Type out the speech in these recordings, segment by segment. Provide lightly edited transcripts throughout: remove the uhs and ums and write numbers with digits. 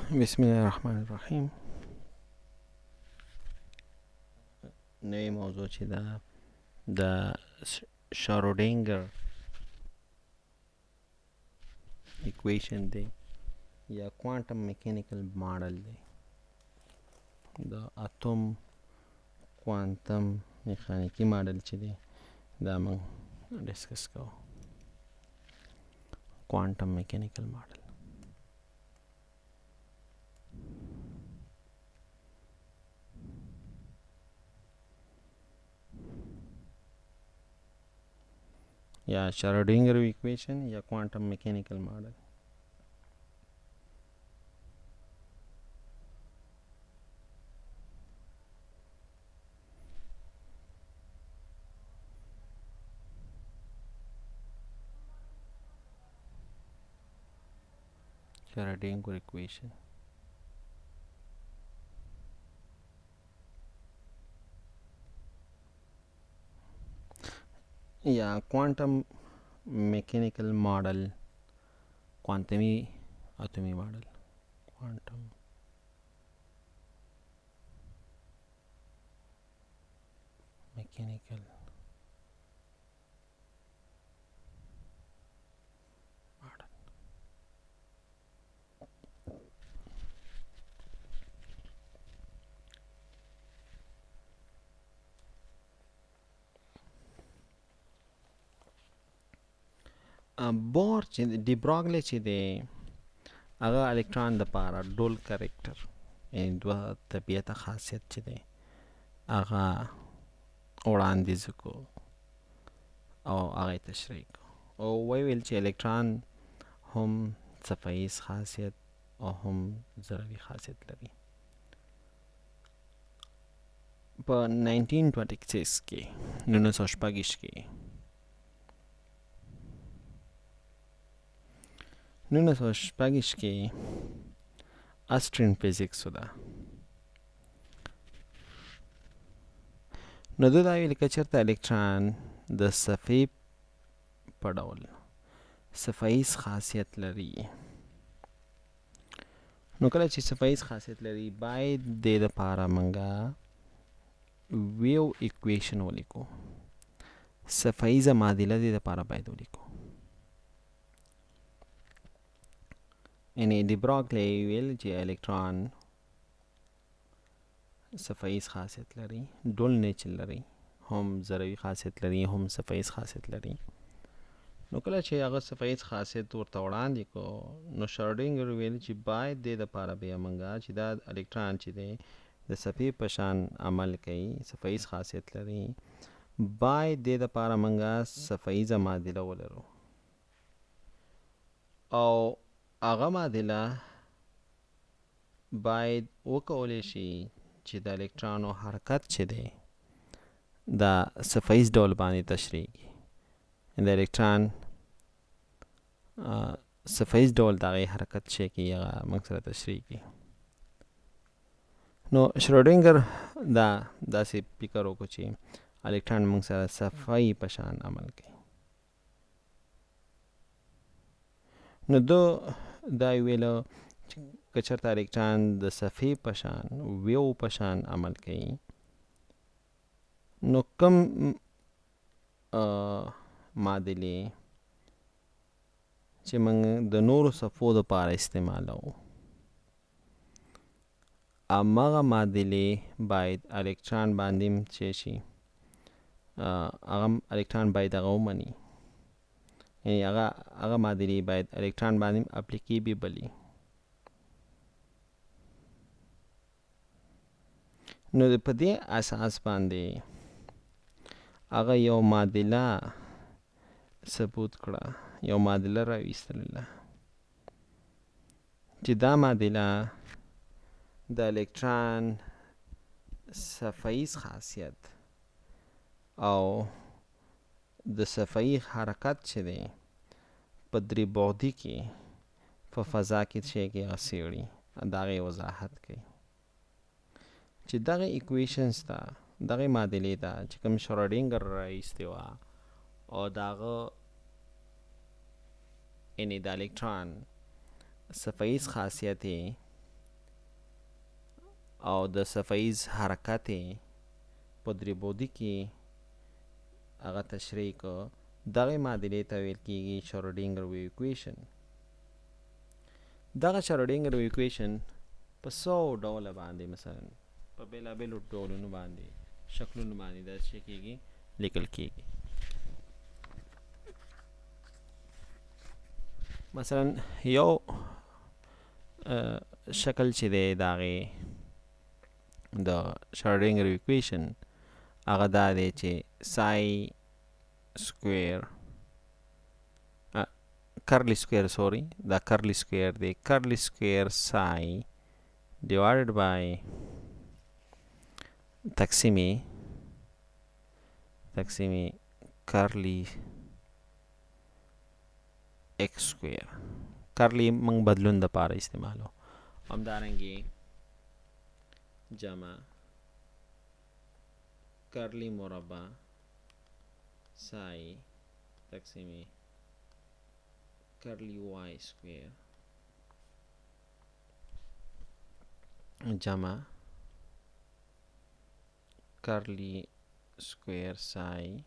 بسم الله الرحمن الرحیم. نوې موضوع چې ده د شارودینګر ایکویشن دی یا کوانټم میکانیکل ماډل دی. د اتوم کوانټم میخانیکی ماډل چې دی دا موږ ډسکس کوو. کوانټم میکانیکل ماډل یا شارودینګر ایکویشن یا کوانټم میکانیکل ماډل. Schrodinger equation. یا کوانټم میکانیکل ماډل، کوانټمي اتومي ماډل، کوانټم میکانیکل ماډل. بور چې ډي براګلي چې دی هغه الکترون د پاره ډول کریکټر یعنی دوه طبیعته خاصیت چې دی هغه وړاندیز کو او هغه تشریح کو او ویل چې الکترون هم صفایز خاصیت او هم ضربي خاصیت لري. په 1926 کې 1926 کې 1926 کې اسټرین فزیکس ودا نو دا ویل چې چېرته الکترون د صفحې په ډول صفایز خاصیت لري. نو کله چې صفایز خاصیت لري باید د لپاره منګه ویو ایکویشن ولیکو. صفایزه معادله د لپاره باید ولیکو. یعنی ډي براګلي ویل چې الکترون صفایز خاصیت لري، ډول نیچر لري، هم ضربي خاصیت لري، هم صفایز خاصیت لري. نو کله چې هغه صفایز خاصیت ورته وړاندې کو نو شارودینګر ویل چې باید د لپاره بیا منګه چې دا الکترون چې دی د صفحې په شان عمل کوي، صفایز خاصیت لري، باید د لپاره منګه صفایزه معادله ولرو او هغه معادله باید وکولی شي چې د الکترونو حرکت چې دی دا صفایز ډول باندې تشریح کړي. د الکترون صفایز ډول دغه حرکت چې کی هغه موږ سره تشریح کړي. نو شرودینګر دا داسې فکر وکړو چې الکترون موږ سره صفایي په شان عمل کوي. نو دا ویلو چې که چېرته الکترون د صفحې په شان ویو په شان عمل کوي نو کوم معادلې چې موږ د نورو صفحو دپاره استعمالوو هماغه معادلې باید الکترون باندې چې شي هغه الکترون باید هغه ومني، یعنی هغه معادلې باید الکترون باندې اپلیکیبل. نو په دې اساس باندې هغه یو معادله ثبوت کړه، یو معادله راویستله چې دا معادله د الکترون صفایز خاصیت او د صفحې حرکت چې دی په درې بعدي کې په فضا کې چې کې څیړي دغه وضاحت کوي چې دغه ایکویشنز ته دغه معادلې ته چې کوم شرودینګر راایستې وه او دغه یعنی د الکترون صفایز خاصیت او د صفحیز حرکت په درې بعدي کې هغه تشریح کو دغه معادلې ته ویل کېږي شرودینګر ویو اکویشن. دغه شرودینګر ویو اکویشن په 100 ډوله باندې مثلا په بېلابېلو ډولونو باندې شکلونو باندې دا څه کېږي لیکل کېږي. مثلا یو شکل چې دی د هغې د شرودینګر اکویشن هغه دا دی چې سای سکویر کرلی سکویر سوري دا کرلی سکویر دی کرلی سکویر سای divided by تقسیمی کرلی ایکس سکویر کرلی منگ بدلون دا پارا استعمالو هم دارنگی جمع کرلی مربع سای تقسیمی کرلی وائی سکویر جمع کرلی سکویر سای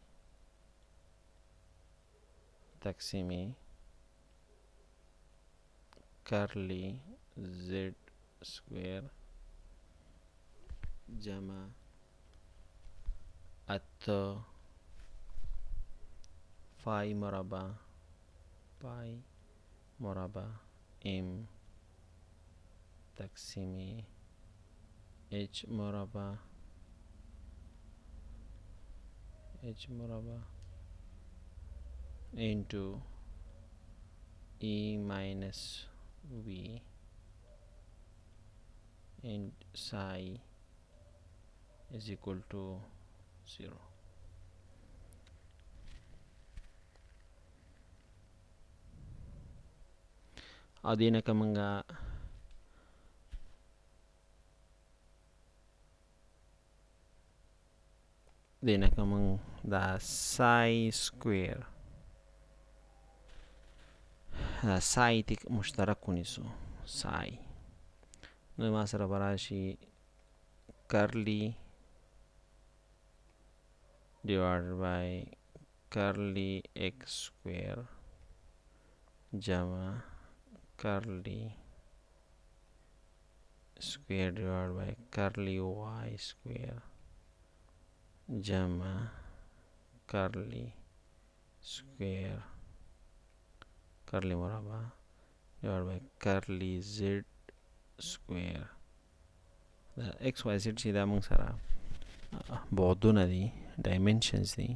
تقسیمی کرلی زد سکویر جمع ات فائی مربع پائی مربع ام تقسیمی h مربع into e minus v and psi is equal to 0. او دینه که منگا دا سای سکویر دا سای تک مشترک کنیسو سای نو ما سره براشي کرلی divided by کرلی ایکس سکویر جمع کرلی square divided by curly y square جمع curly square curly مربع divided by curly z square. دا x y z چې دا موږ سره بعدونه دي dimensions دي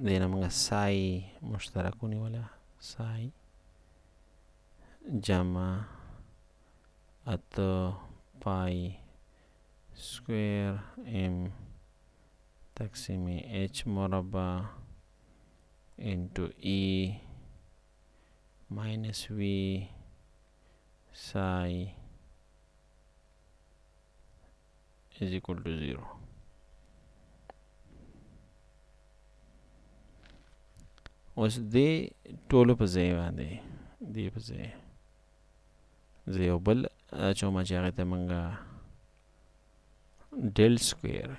دینا موږ سای مشترک ونیوله سای جمع اته پای سکویر ام تقسیم h مربع into e minus v psi is equal to 0. اوس دې ټولو په ځای باندې دې په ځای زه یو بل اچوم چې هغې ته موږ ډیل سکویر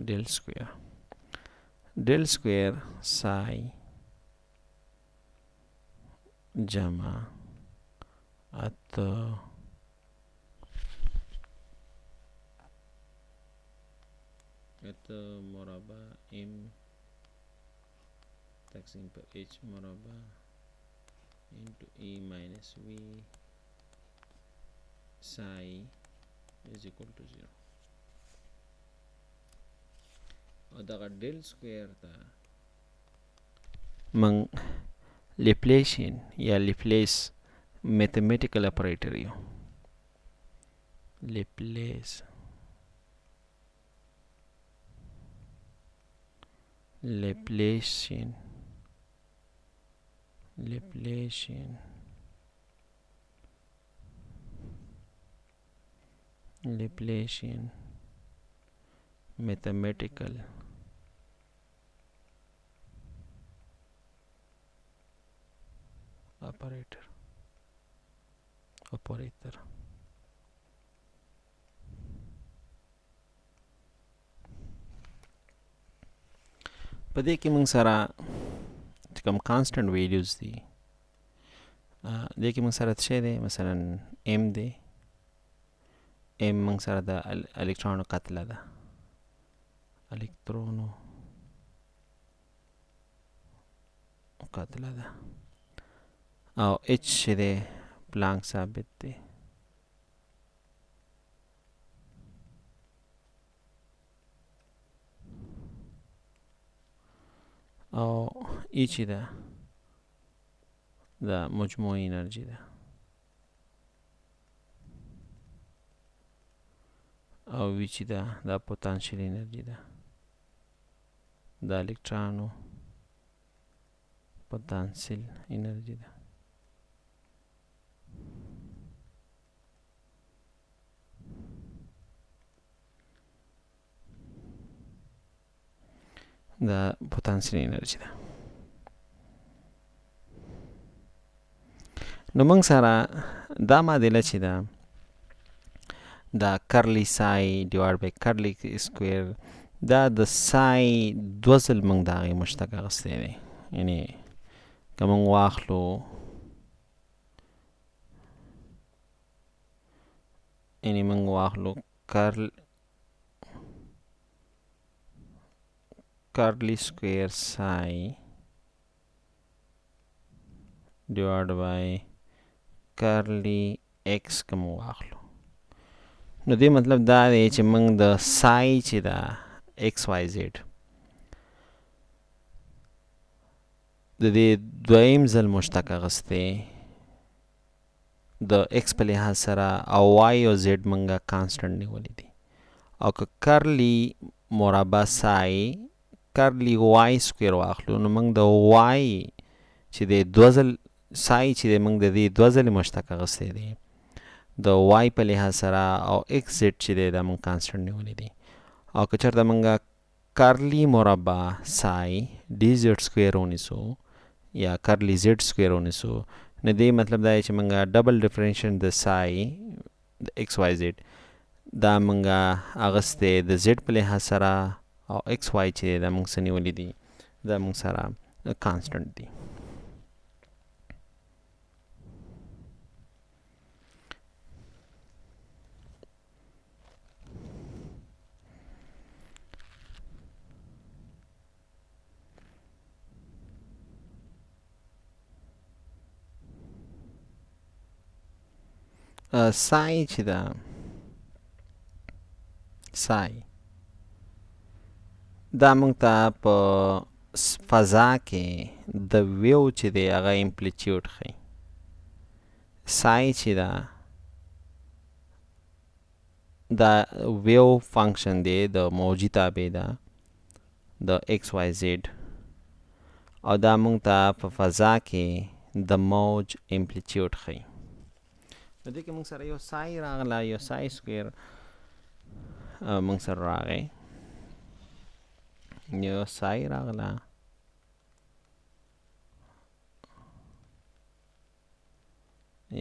del square del square psi جمع at مربع m تقسیم پر h مربع into e minus v psi is equal to 0. او دغه ډیل سکویر ته من لیپلیشین یا لیپلیس میتھمیټیکل اپریټر یو لیپلیشین Laplacian mathematical operator په دې کې موږ سره چې کوم کانسټنټ ویلیوز دي دې کې موږ سره څه دی مثلا m دی m موږ سره د الکترونو کتله ده او h چې دی پلانک ثابت دی او ای چې ده د مجموعي انرژي ده او وی چې ده دا پوتانشیل انرژي ده د الکترونو پوتانشیل انرژي ده پوتانشیل انرژي ده نو موږ سره دا معادله چې ده دا کرلی سای ډیوایډ بای کرلی سکویر دا د سای دوه ځل موږ د هغې مشتق اخیستی دی یعنې که موږ واخلو curly square psi divided by curly x کوم واخلو نو دې مطلب دا دی چې موږ د psi چې دا xyz د دې دویم ځل مشتق اخیستی د x په لحاظ سره او y او z منګه کانسټنټ نیولې دي او که کرلی مربع سای کرلی y سکویر واخلو نو موږ د y چې د دوه ځل سای چې د موږ د دې دوه ځلې مشتق اخیستی دی د y په لحاظ سره او x z چې دی دا موږ کانسټنټ نیولې دي او که چېرته موږ کرلی مربع سای ډي زد سکویر ونیسو یا کرلی زد سکویر ونیسو نو دې مطلب دا چې موږ ډبل ډفرینشن د سای د ایکس واي زد دا موږ اخیستی د زد په لحاظ سره او ایکس واي چې دا موږ څه نیولي دي دا موږ سره کانسټنټ دي سای چې ده سای دا موږ ته په فضا کې د ویو چې دی هغه امپلیټیوډ ښیي سای چې ده دا ویو فنکشن دی د موجي تابع ده د ایکس واي زد او دا موږ ته په فضا کې د موج امپلیټیوډ ښیي نو دې کې موږ سره یو سای راغله یو سای سکویر موږ سره راغی یو سای راغله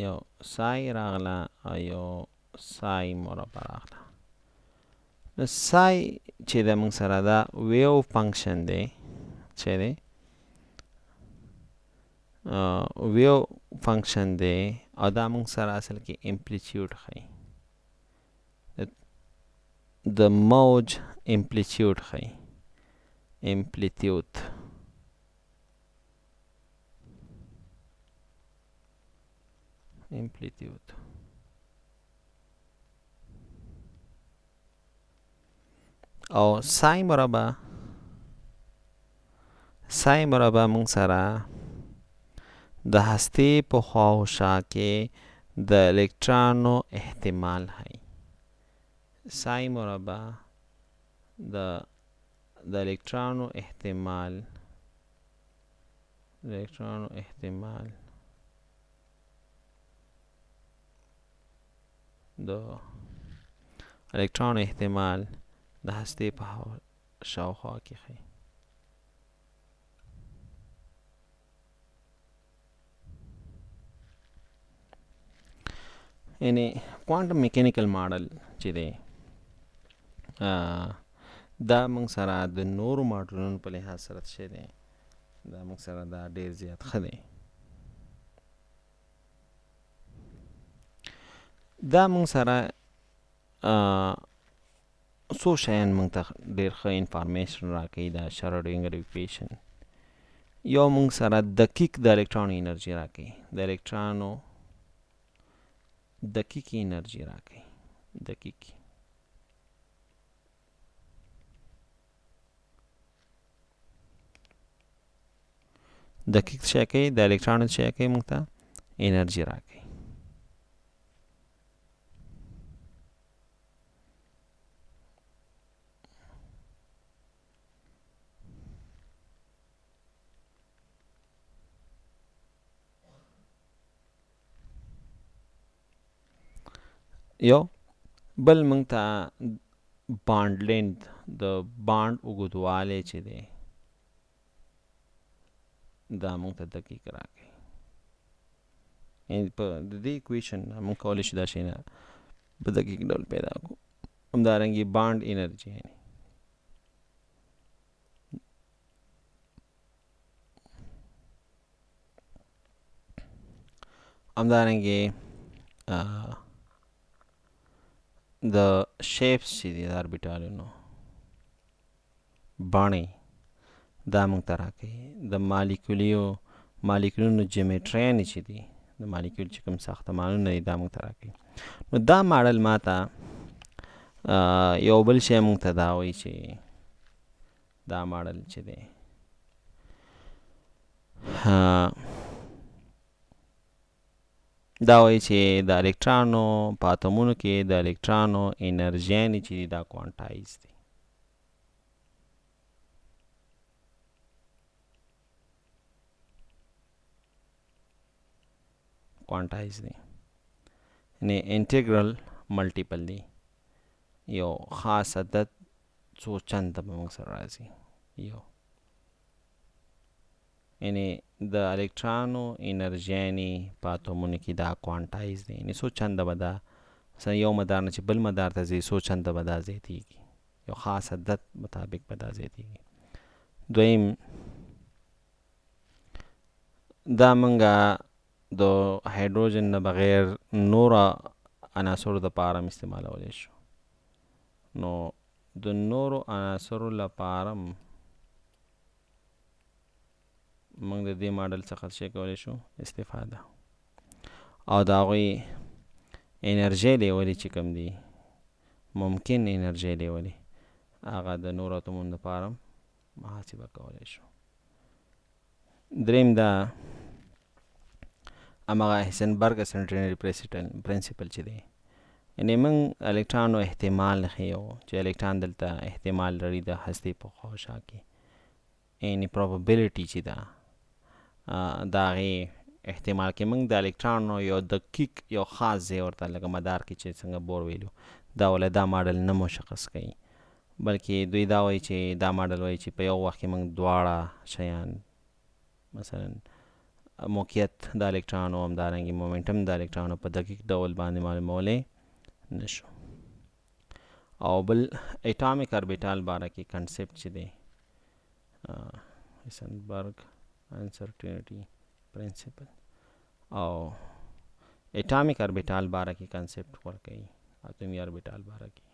یو سای راغله او یو سای مربع راغله نو سای چې د موږ سره دا ویو فنکشن دی چې دی ویو فنکشن دی او دا موږ سره اصل کې امپلیټیوډ ښیي د موج امپلیټیوډ ښیي امپلیټیوډ او سای مربع موږ سره د هستې په خوا او شا کې د الکترونو احتمال ښیي سای مربع د الکترونو احتمال الکترونو احتمال د الکترون احتمال د هستې په شاوخوا کې ښیي. یعنې کوانټم میکینیکل ماډل چې دی دا موږ سره د نورو ماډلونو په لحاظ سره څه دی، دا موږ سره دا ډېر زیات ښه دی. دا موږ سره څو شیان موږ ته ډېر ښه انفارمیشن راکوي. دا شرودینګر ایکویشن یو موږ سره دقیق د الکترون انرژي راکوي، د الکترونو دقیق انرژي راکوي. دقیق شی کوي، د الکترون شی کوي، موږ ته انرژي راکوي. یو بل موږ ته بانډ لینث، د بانډ اوږدوالی چې دی دا موږ ته دقیق راکوي. یعنې په د دې اکویشن موږ کولی شو دا شی نه په دقیق ډول پیدا کړو. همدارنګې بانډ انرژي یعنې همدارنګې د شیپس چې دي د اربیټالونو بڼې دا موږ ته راکوي. د مالیکولونو جیمیټریانې چې دي، د مالیکول چې کوم ساختمانونه دي دا موږ ته راکوي. نو دا ماډل ما ته یو بل شی موږ ته دا وایي چې دا ماډل چې دی دا وایي چې د الکترانو په اتمونو کې د الکترانو انرژیانې چې دي دا کوانټایز دي. یعنې انټیګرل ملټیپل دی، یو خاص عدد څو چنده به موږ سره راځي. یو یعنې د الکترانو انرژیانې په اتومونو کې دا کوانټایز دی، یعنې څو چنده به دا مثلا یو مدار نه چې بل مدار ته ځي څو چنده به دا زیاتېږي، یو خاص عدد مطابق به دا زیاتېږي. دویم دا موږ د هایدروجن نه بغیر نورو عناصرو دپاره هم استعمالولی شو. نو د نورو عناصرو لپاره موږ د دې ماډل څخه څه کولی شو استفاده، او د هغوی انرژي لیولې چې کوم دي، ممکن انرژي لیولې هغه د نورو اتومونو دپاره محاسبه کولی شو. دریم دا همغه هایسنبرګ اسنټرنري پرنسپل چې دی، یعنې موږ الکترانو احتمال ښیو چې الکتران دلته احتمال لري د هستې په خواشا کې، یعنې پروبابیلیټي چې ده د هغې احتمال کې موږ د الکترانو یو دقیق یو خاص ځای ورته لکه مدار کې چې څنګه بور ویلو دا ولا دا ماډل نه مشخص کوي، بلکې دوی دا وایي چې دا ماډل وایي چې په یو وخت کې موږ دواړه شیان مثلا موقعیت د الکترانو همدارنګې مومنټم د الکترانو په دقیق ډول باندې معلومولی نشو. او بل اټامیک اربیټال باره کې کنسپټ چې دی هایسنبرګ انسرټینټي پرنسپل، او اټامیک اربیټال باره کې کنسپټ ورکوي اتومي اربیټال باره کې.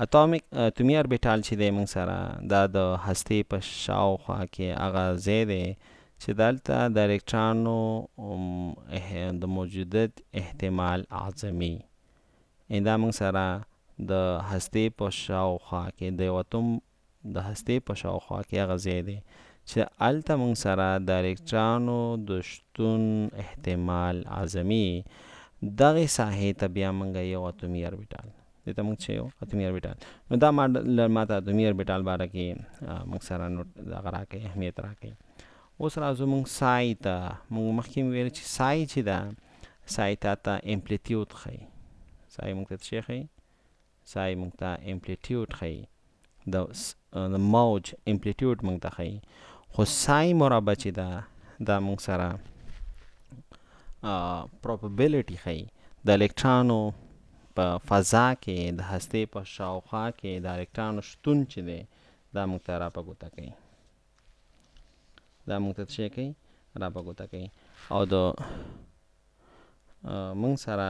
اتومي اربیټال چې دی موږ سره دا د هستې په شاوخوا کې هغه ځای دی چې دلته د الکترانو د موجودیت احتمال اعظمي، دا موږ سره د هستې په شاوخوا کې د یو اتوم د هستې په شاوخوا کې هغه ځای دی چې هلته موږ سره د الکترانو د شتون احتمال اعظمي، دغې ساحې ته بیا موږ یو اتومي اربیټال دې ته موږ چې اتومي اربیټال. نو دا ما ته اتومي اربیټال باره کې موږ سره نوټ دغه راکوي، اهمیت راکوي. اوس راځو موږ سای ته. موږ مخکې ویل چې سای چې ده، سای تا ته امپلیتیود ښیي. سای موږ ته څه ښیي؟ سای موږ ته امپلیتیود ښیي، د موج امپلیتیود موږ ته ښیي. خو سای مربع چې ده دا موږ سره پروبابیلیټي ښیي. د الکترانو په فضا کې د هستې په شاوخوا کې د الکترانو شتون چې دی دا موږ ته را په ګوته کوي. دا موږ ته څه کوي؟ را په ګوته کوي. او د موږ سره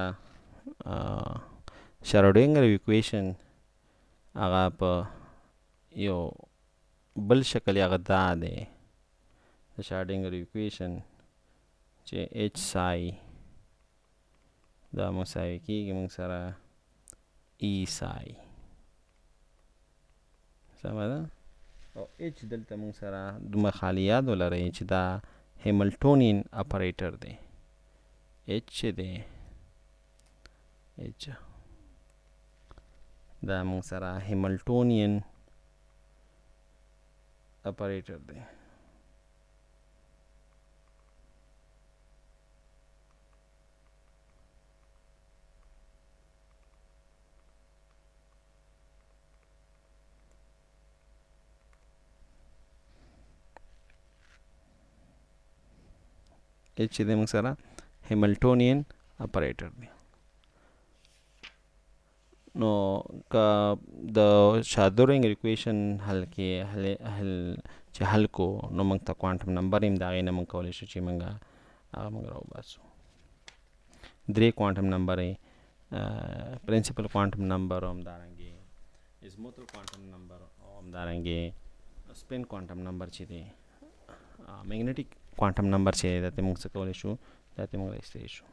شرودینګر ایکویشن هغه په یو بل شکل هغه دا دی، د شرودینګر ایکویشن چې اچ سای دا مساوي کېږي موږ سره ای سای. سمه ده؟ او اچ دلته موږ سره دومره خالی یاد ولرئ چې دا هیملټونین اپریټر دی. اچ چې دی، اچ دا موږ سره هیملټونین اپریټر دی. اچ چې دی موږ سره هیملټونین اپریټر دی. نو که د شرودینګر ایکویشن حل چې حل کو نو موږ ته کوانټم نمبر هم د هغې نه موږ کولی شو چې موږ هغه موږ راوباسو. 3 کوانټم نمبر یې پرنسپل کوانټم نمبر او همدارنګې ازموتل کوانټم نمبر او همدارنګې سپین کوانټم نمبر چې دی، میګنیټیک کوانټم نمبر چې دی، دا ته موږ څه کولی شو؟ دا ته موږ رایستلی شو.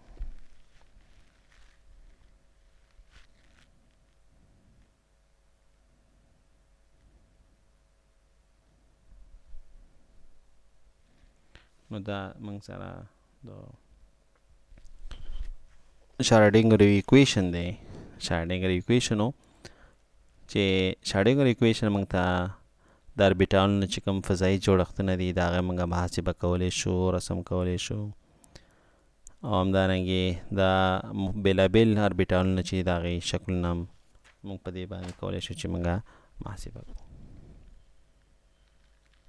نو دا موږ سره د شرودینګر ایکویشن دی. شرودینګر ایکویشن و چې شرودینګر ایکویشن موږ ته د اربیټالونو چې کوم فضایي جوړښتونه دي د هغه موږ محاسبه کولی شو، رسم کولی شو. او همدارنګې دا بېلابېل اربیټالونه چې د هغې شکلونه هم موږ په دې باندې کولی شو چې موږ محاسبه کړو.